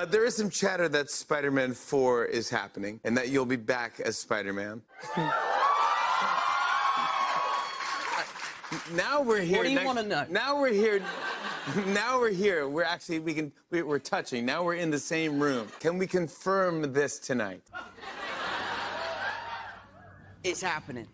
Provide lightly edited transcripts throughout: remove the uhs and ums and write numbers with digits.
There is some chatter that Spider-Man 4 is happening and that you'll be back as Spider-Man. Now we're here. What do you want to know? Now we're here. Now we're here. We're actually, we're touching. Now we're in the same room. Can we confirm this tonight? It's happening.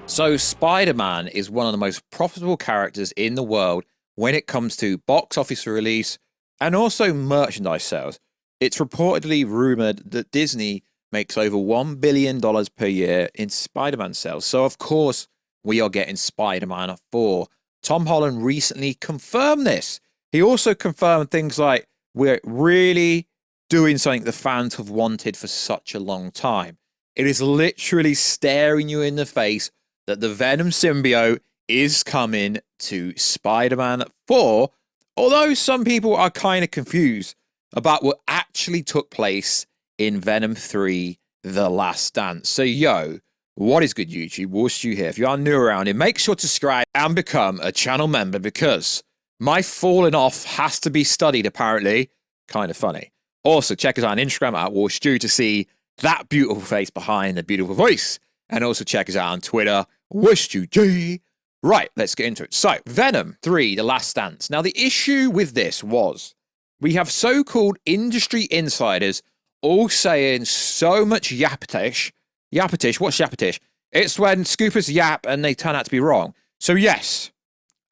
So Spider-Man is one of the most profitable characters in the world when it comes to box office release and also merchandise sales. It's reportedly rumored that Disney makes over $1 billion per year in Spider-Man sales. So of course we are getting Spider-Man 4. Tom Holland recently confirmed this. He also confirmed things like, we're really doing something the fans have wanted for such a long time. It is literally staring you in the face that the Venom symbiote is coming to Spider-Man 4, although some people are kind of confused about what actually took place in Venom 3, The Last Dance. So, yo, what is good, YouTube? Warstu here. If you are new around here, make sure to subscribe and become a channel member because my falling off has to be studied, apparently. Kind of funny. Also, check us out on Instagram at Warstu to see that beautiful face behind the beautiful voice. And also check us out on Twitter, WarstuJ. Right, let's get into it. So, Venom 3, The Last Dance. Now, the issue with this was we have so-called industry insiders all saying so much yapatish. Yapatish, what's yapatish? It's when scoopers yap and they turn out to be wrong. So, yes,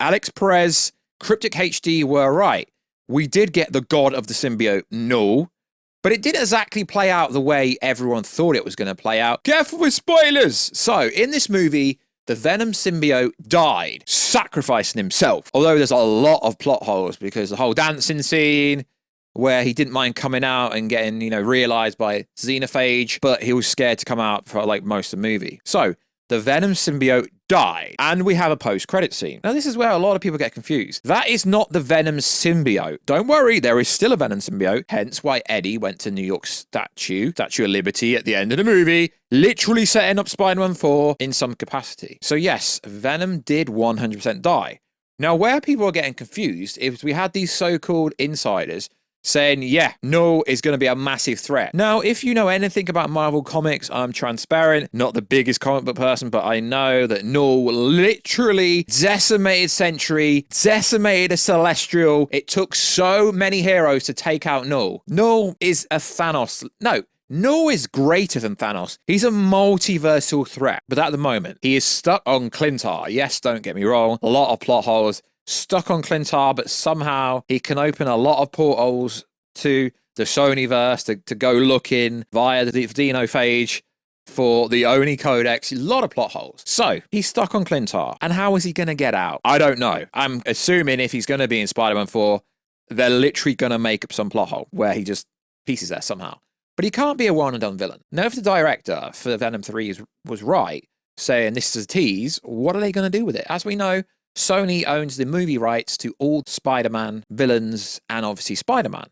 Alex Perez, Cryptic HD were right. We did get the god of the symbiote, Knull, but it didn't exactly play out the way everyone thought it was going to play out. Careful with spoilers! So, in this movie, the Venom symbiote died, sacrificing himself. Although there's a lot of plot holes because the whole dancing scene where he didn't mind coming out and getting, realized by xenophage, but he was scared to come out for like most of the movie. So, the Venom symbiote died, and we have a post-credit scene. Now, this is where a lot of people get confused. That is not the Venom symbiote. Don't worry, there is still a Venom symbiote, hence why Eddie went to New York Statue of Liberty at the end of the movie, literally setting up Spider-Man 4 in some capacity. So yes, Venom did 100% die. Now, where people are getting confused is we had these so-called insiders saying, yeah, Knull is going to be a massive threat. Now, if you know anything about Marvel Comics, I'm transparent, not the biggest comic book person, but I know that Knull literally decimated Sentry, decimated a Celestial. It took so many heroes to take out Knull. Knull is a Thanos. No, Knull is greater than Thanos. He's a multiversal threat, but at the moment, he is stuck on Clintar. Yes, don't get me wrong, a lot of plot holes. Stuck on Clintar, but somehow he can open a lot of portals to the Sonyverse to go looking via the xenophage for the Oni Codex. A lot of plot holes. So, he's stuck on Clintar. And how is he going to get out? I don't know. I'm assuming if he's going to be in Spider-Man 4, they're literally going to make up some plot hole where he just pieces there somehow. But he can't be a one-and-done villain. Now, if the director for Venom 3 was right, saying this is a tease, what are they going to do with it? As we know, Sony owns the movie rights to all Spider-Man villains and obviously Spider-Man.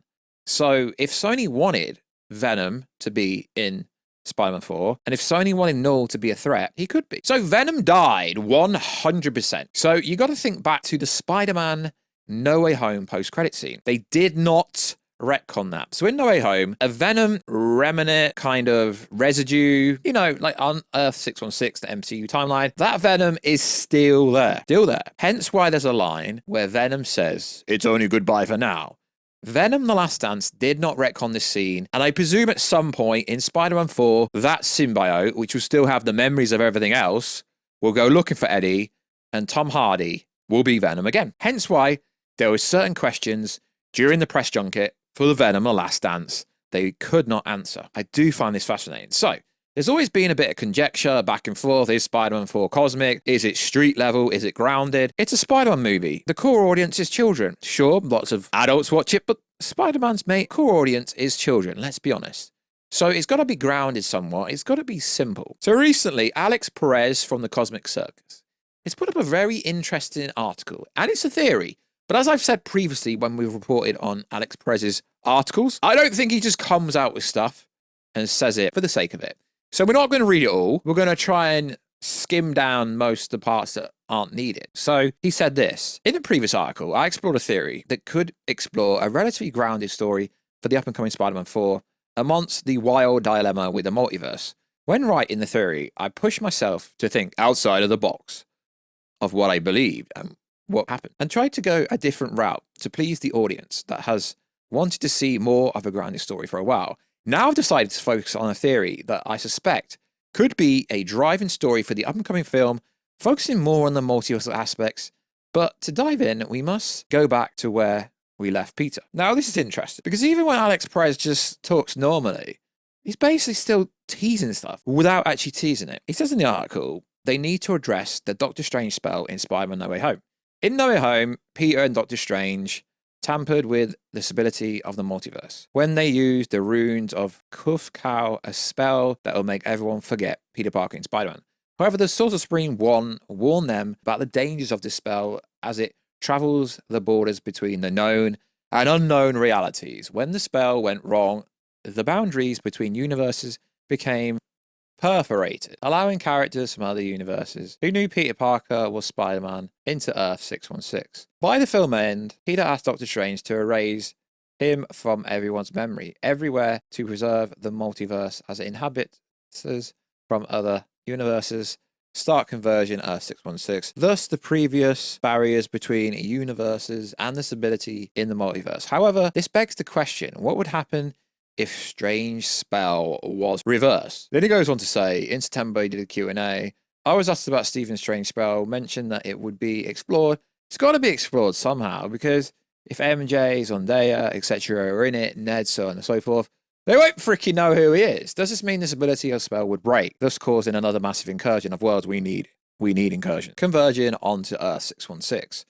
So if Sony wanted Venom to be in Spider-Man 4, and if Sony wanted Knull to be a threat, he could be. So Venom died 100%. So you got to think back to the Spider-Man No Way Home post-credit scene. They did not retcon that. So in No Way Home, a Venom remnant kind of residue, like on Earth 616, the MCU timeline, that Venom is still there. Still there. Hence why there's a line where Venom says, it's only goodbye for now. Venom The Last Dance did not retcon this scene, and I presume at some point in Spider-Man 4, that symbiote, which will still have the memories of everything else, will go looking for Eddie, and Tom Hardy will be Venom again. Hence why there were certain questions during the press junket for the Venom The Last Dance they could not answer. I do find this fascinating. So, there's always been a bit of conjecture back and forth. Is Spider-Man 4 cosmic? Is it street level? Is it grounded? It's a Spider-Man movie. The core audience is children. Sure, lots of adults watch it, but Spider-Man's core audience is children, let's be honest. So it's got to be grounded somewhat. It's got to be simple. So recently, Alex Perez from the Cosmic Circus has put up a very interesting article, and it's a theory. But as I've said previously when we've reported on Alex Perez's articles, I don't think he just comes out with stuff and says it for the sake of it. So we're not going to read it all. We're going to try and skim down most of the parts that aren't needed. So he said this. In the previous article, I explored a theory that could explore a relatively grounded story for the up-and-coming Spider-Man 4 amongst the wild dilemma with the multiverse. When writing the theory, I pushed myself to think outside of the box of what I believed and what happened, and tried to go a different route to please the audience that has wanted to see more of a grounded story for a while. Now I've decided to focus on a theory that I suspect could be a driving story for the up-and-coming film, focusing more on the multiversal aspects. But to dive in, we must go back to where we left Peter. Now, this is interesting, because even when Alex Perez just talks normally, he's basically still teasing stuff without actually teasing it. He says in the article, they need to address the Doctor Strange spell in Spider-Man No Way Home. In No Way Home, Peter and Doctor Strange tampered with the stability of the multiverse when they used the runes of Knull, a spell that will make everyone forget Peter Parker and Spider-Man. However, the Sorcerer Supreme warned them about the dangers of this spell as it travels the borders between the known and unknown realities. When the spell went wrong, the boundaries between universes became perforated, allowing characters from other universes who knew Peter Parker was Spider-Man into Earth 616. By the film end, Peter asked Doctor Strange to erase him from everyone's memory everywhere to preserve the multiverse as it inhabits from other universes. Start conversion Earth 616. Thus, the previous barriers between universes and the stability in the multiverse. However, this begs the question, what would happen if Strange's spell was reversed? Then he goes on to say, in September he did a Q&A. I was asked about Stephen Strange's spell, mentioned that it would be explored. It's got to be explored somehow, because if MJ, Zendaya, etc. are in it, Ned, so on and so forth, they won't freaking know who he is. Does this mean this ability or spell would break, thus causing another massive incursion of worlds we need incursion? Converging onto Earth 616.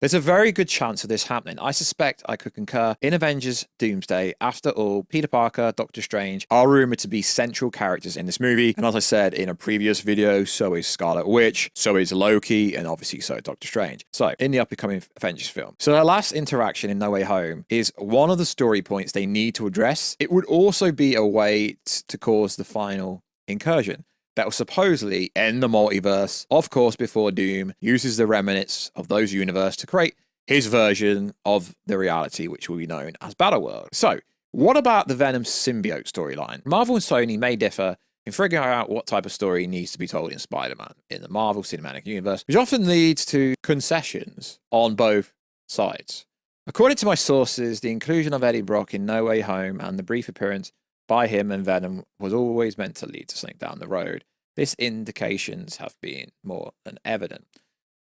There's a very good chance of this happening. I suspect I could concur in Avengers Doomsday. After all, Peter Parker, Doctor Strange are rumored to be central characters in this movie. And as I said in a previous video, so is Scarlet Witch, so is Loki, and obviously so is Doctor Strange. So, in the upcoming Avengers film. So their last interaction in No Way Home is one of the story points they need to address. It would also be a way to cause the final incursion that will supposedly end the multiverse, of course, before Doom uses the remnants of those universes to create his version of the reality, which will be known as Battleworld. So, what about the Venom symbiote storyline? Marvel and Sony may differ in figuring out what type of story needs to be told in Spider-Man in the Marvel Cinematic Universe, which often leads to concessions on both sides. According to my sources, the inclusion of Eddie Brock in No Way Home and the brief appearance by him and Venom was always meant to lead to something down the road. These indications have been more than evident.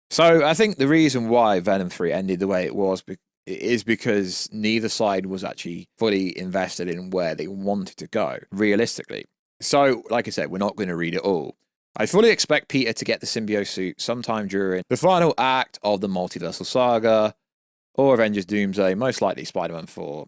So I think the reason why Venom 3 ended the way it was is because neither side was actually fully invested in where they wanted to go, realistically. So, like I said, we're not going to read it all. I fully expect Peter to get the symbiote suit sometime during the final act of the multiversal saga, or Avengers Doomsday, most likely Spider-Man 4.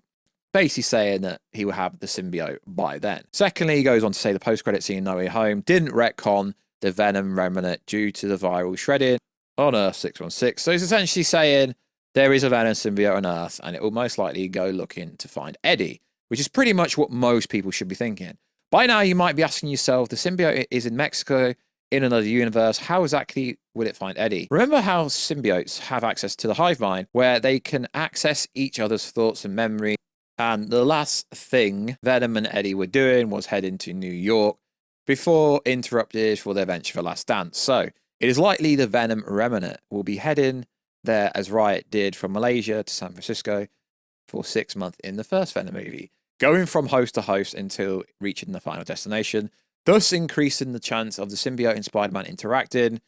Basically saying that he will have the symbiote by then. Secondly, he goes on to say the post-credit scene in No Way Home didn't retcon the Venom remnant due to the viral shredding on Earth 616. So he's essentially saying there is a Venom symbiote on Earth, and it will most likely go looking to find Eddie, which is pretty much what most people should be thinking. By now, you might be asking yourself, the symbiote is in Mexico, in another universe. How exactly will it find Eddie? Remember how symbiotes have access to the hive mind, where they can access each other's thoughts and memory. And the last thing Venom and Eddie were doing was heading to New York before interrupted for their venture for Last Dance. So it is likely the Venom remnant will be heading there as Riot did from Malaysia to San Francisco for 6 months in the first Venom movie, going from host to host until reaching the final destination, thus increasing the chance of the symbiote and Spider-Man interacting.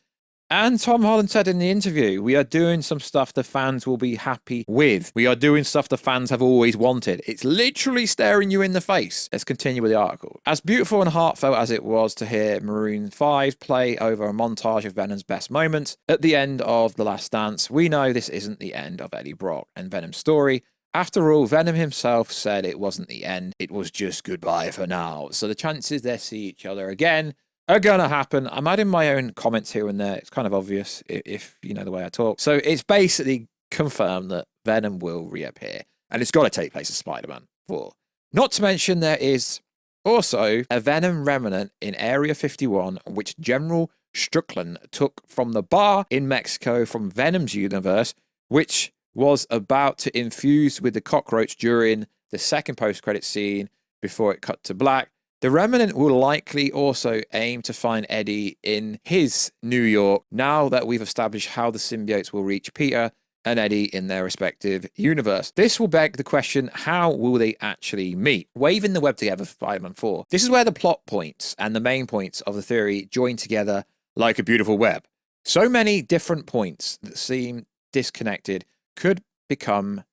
And Tom Holland said in the interview, we are doing some stuff the fans will be happy with. We are doing stuff the fans have always wanted. It's literally staring you in the face. Let's continue with the article. As beautiful and heartfelt as it was to hear Maroon 5 play over a montage of Venom's best moments at the end of The Last Dance, we know this isn't the end of Eddie Brock and Venom's story. After all, Venom himself said it wasn't the end. It was just goodbye for now. So the chances they see each other again are gonna happen. I'm adding my own comments here and there. It's kind of obvious if you know the way I talk. So it's basically confirmed that Venom will reappear, and it's got to take place in Spider-Man 4. Not to mention there is also a Venom remnant in Area 51, which General Strickland took from the bar in Mexico from Venom's universe, which was about to infuse with the cockroach during the second post-credit scene before it cut to black. The Remnant will likely also aim to find Eddie in his New York now that we've established how the symbiotes will reach Peter and Eddie in their respective universe. This will beg the question, how will they actually meet? Waving the web together for Spider-Man 4. This is where the plot points and the main points of the theory join together like a beautiful web. So many different points that seem disconnected could become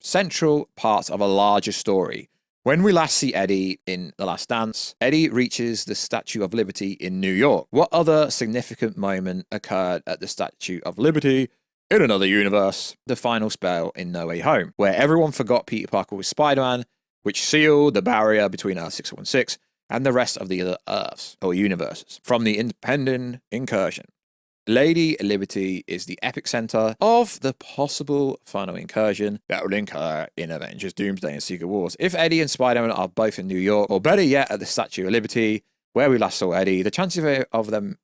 central parts of a larger story. When we last see Eddie in The Last Dance, Eddie reaches the Statue of Liberty in New York. What other significant moment occurred at the Statue of Liberty in another universe? The final spell in No Way Home, where everyone forgot Peter Parker was Spider-Man, which sealed the barrier between Earth 616 and the rest of the other Earths or universes from the impending incursion. Lady Liberty is the epicenter of the possible final incursion that will occur in Avengers, Doomsday, and Secret Wars. If Eddie and Spider-Man are both in New York, or better yet, at the Statue of Liberty, where we last saw Eddie, the chances of them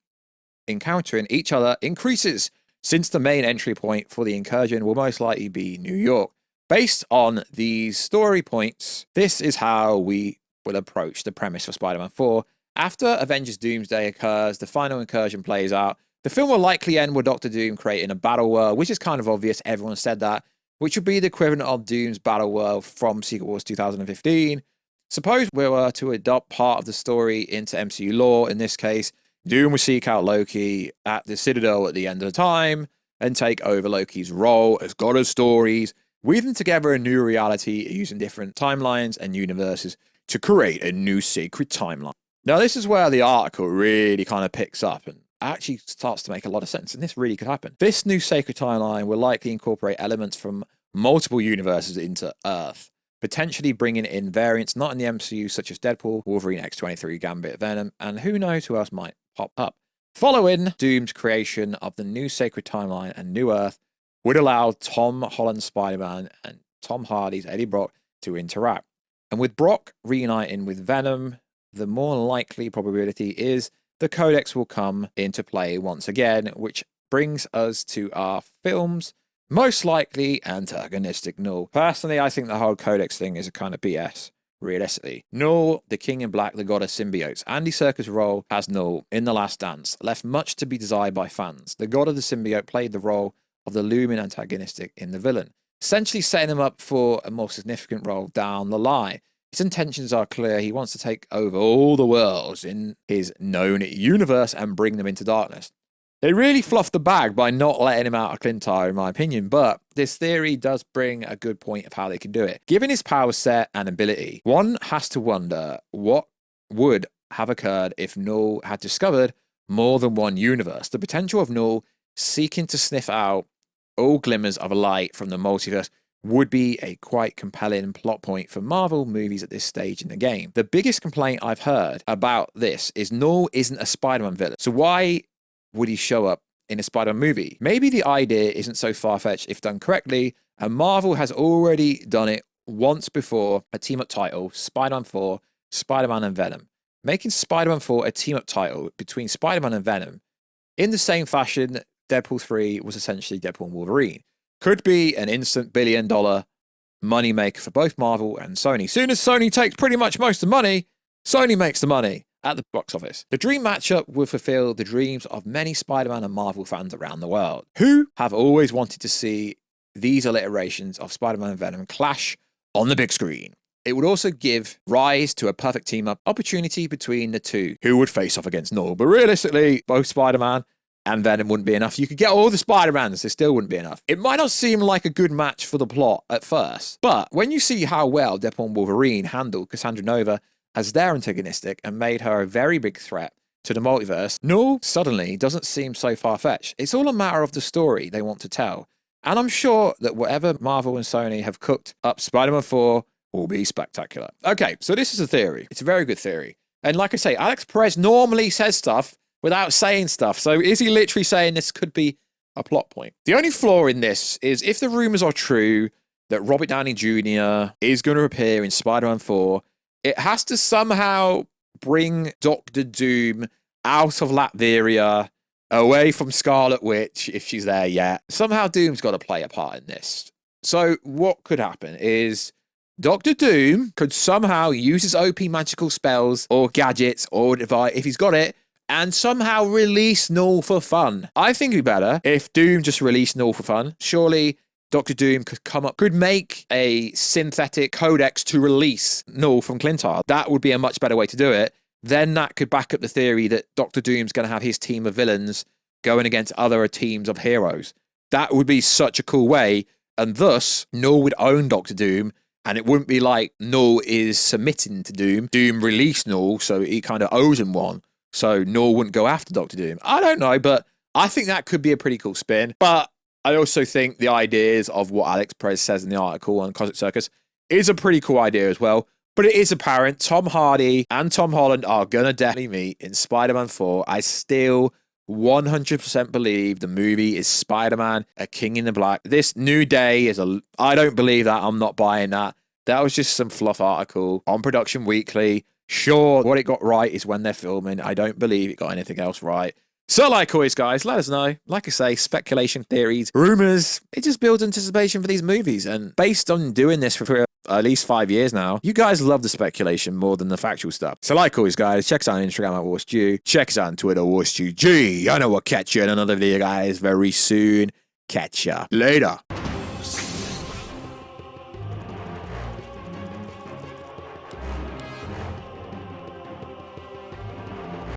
encountering each other increases, since the main entry point for the incursion will most likely be New York. Based on these story points, this is how we will approach the premise for Spider-Man 4. After Avengers Doomsday occurs, the final incursion plays out. The film will likely end with Doctor Doom creating a Battleworld, which is kind of obvious, everyone said that, which would be the equivalent of Doom's Battleworld from Secret Wars 2015. Suppose we were to adopt part of the story into MCU lore, in this case, Doom will seek out Loki at the Citadel at the end of the time and take over Loki's role as God of Stories, weaving together a new reality using different timelines and universes to create a new sacred timeline. Now, this is where the article really kind of picks up and actually starts to make a lot of sense, and this really could happen. This new sacred timeline will likely incorporate elements from multiple universes into Earth, potentially bringing in variants not in the MCU such as Deadpool, Wolverine, X-23, Gambit, Venom, and who knows who else might pop up. Following Doom's creation of the new sacred timeline and New Earth would allow Tom Holland's Spider-Man and Tom Hardy's Eddie Brock to interact. And with Brock reuniting with Venom, the more likely probability is the Codex will come into play once again, which brings us to our film's most likely antagonistic Knull. Personally, I think the whole Codex thing is a kind of BS, realistically. Knull, the King in Black, the god of symbiotes. Andy Serkis' role as Knull in The Last Dance left much to be desired by fans. The god of the symbiote played the role of the looming antagonistic in the villain, essentially setting him up for a more significant role down the line. His intentions are clear. He wants to take over all the worlds in his known universe and bring them into darkness. They really fluffed the bag by not letting him out of Clintyre, in my opinion, but this theory does bring a good point of how they can do it. Given his power set and ability, one has to wonder what would have occurred if Knull had discovered more than one universe. The potential of Knull seeking to sniff out all glimmers of light from the multiverse would be a quite compelling plot point for Marvel movies at this stage in the game. The biggest complaint I've heard about this is Knull isn't a Spider-Man villain. So why would he show up in a Spider-Man movie? Maybe the idea isn't so far-fetched if done correctly, and Marvel has already done it once before, a team-up title, Spider-Man 4, Spider-Man and Venom. Making Spider-Man 4 a team-up title between Spider-Man and Venom, in the same fashion Deadpool 3 was essentially Deadpool and Wolverine, could be an instant billion-dollar moneymaker for both Marvel and Sony. Soon as Sony takes pretty much most of the money, Sony makes the money at the box office. The dream matchup will fulfill the dreams of many Spider-Man and Marvel fans around the world, who have always wanted to see these alliterations of Spider-Man and Venom clash on the big screen. It would also give rise to a perfect team-up opportunity between the two, who would face off against Knull. But realistically, both Spider-Man and Venom wouldn't be enough. You could get all the Spider-Mans, it still wouldn't be enough. It might not seem like a good match for the plot at first, but when you see how well Deadpool and Wolverine handled Cassandra Nova as their antagonistic and made her a very big threat to the multiverse, Knull suddenly doesn't seem so far-fetched. It's all a matter of the story they want to tell. And I'm sure that whatever Marvel and Sony have cooked up Spider-Man 4 will be spectacular. Okay, so this is a theory. It's a very good theory. And like I say, Alex Perez normally says stuff without saying stuff. So is he literally saying this could be a plot point? The only flaw in this is if the rumors are true that Robert Downey Jr. is going to appear in Spider-Man 4, it has to somehow bring Doctor Doom out of Latveria away from Scarlet Witch, if she's there yet. Somehow Doom's got to play a part in this. So what could happen is Doctor Doom could somehow use his OP magical spells or gadgets or device, if he's got it, and somehow release Knull for fun. I think it'd be better if Doom just released Knull for fun. Surely Doctor Doom could make a synthetic codex to release Knull from Clintar. That would be a much better way to do it. Then that could back up the theory that Doctor Doom's going to have his team of villains going against other teams of heroes. That would be such a cool way, and thus Knull would own Doctor Doom, and it wouldn't be like Knull is submitting to Doom. Doom released Knull, so he kind of owes him one. So Knull wouldn't go after Doctor Doom. I don't know, but I think that could be a pretty cool spin. But I also think the ideas of what Alex Perez says in the article on Cosmic Circus is a pretty cool idea as well. But it is apparent Tom Hardy and Tom Holland are going to definitely meet in Spider-Man 4. I still 100% believe the movie is Spider-Man, A King in the Black. This New Day is I don't believe that. I'm not buying that. That was just some fluff article on Production Weekly. Sure, what it got right is when they're filming. I don't believe it got anything else right. So like always, guys, let us know. Like I say, speculation, theories, rumors, it just builds anticipation for these movies. And based on doing this for at least 5 years now, you guys love the speculation more than the factual stuff. So like always, guys, check us out on Instagram at Warstu. Check us out on Twitter, WarstuG. I know we'll catch you in another video, guys, very soon. Catch ya later.